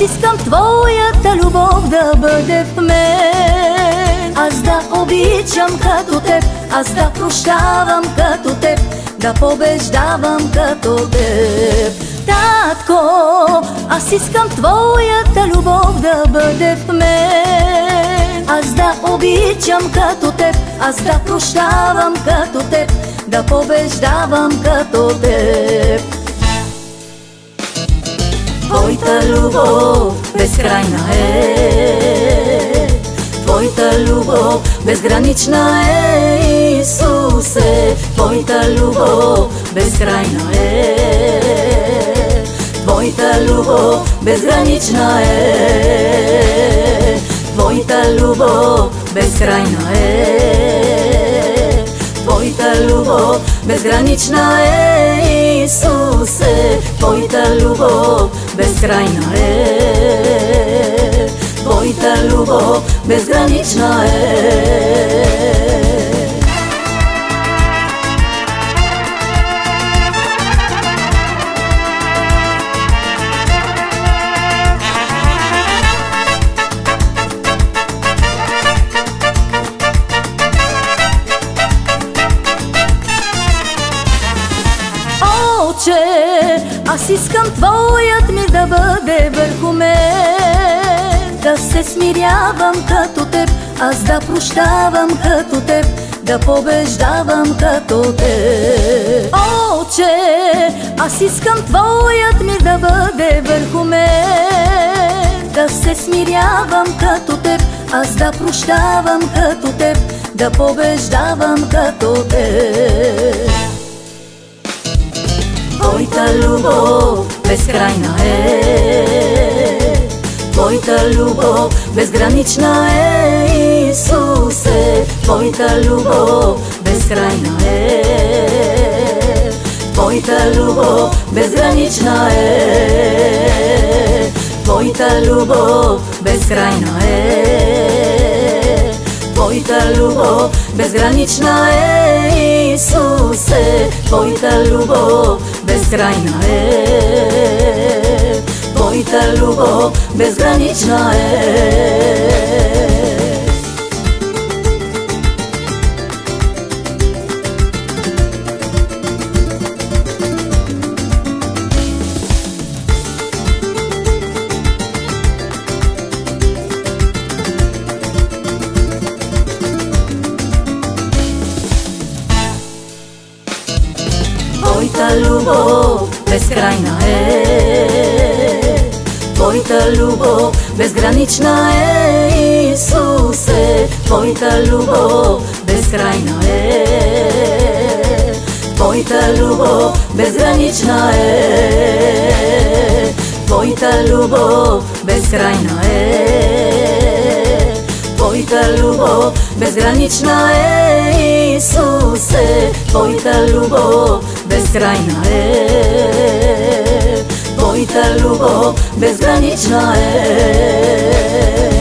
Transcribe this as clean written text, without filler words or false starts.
Аз искам твоята любов да бъде в мен. Аз да обичам като теб, аз да прощавам като теб, да побеждавам като теб. Татко, аз искам твоята любов да бъде в мен. Аз да обичам като теб, аз да прощавам като теб, да побеждавам като теб. Твоята любов безкрайна е, твоята любов безгранична е, Исусе. Твоята любов безкрайна е, твоята любов безгранична е, твоята любов безкрайна е, твоята любов безгранична е, Исусе. Твоята любов безкрайна е, твоята любов безгранична е. Аз искам твоят мир да бъде върху мен, да се смирявам като теб, аз да прощавам като теб, да побеждавам като теб. Отче, аз искам твоят мир да бъде върху мен, да се смирявам като теб, аз да прощавам като теб, да побеждавам като теб. Твоята любов безкрайна е, твоята любов безгранична е, Исусе. Твоята любов безкрайна е, твоята любов безгранична е, твоята любов безкрайна е, твоята любов безгранична е, Исусе. Твоята любов безкрайна е, твоята любов безгранична е. Твоята любов безкрайна е, твоята любов безгранична е, Исусе. Твоята любов безкрайна е, твоята любов безгранична е, твоята любов безкрайна е, твоята любов безгранична е, Исусе. Твоята любов безкрайна е, твоята любов безгранична е.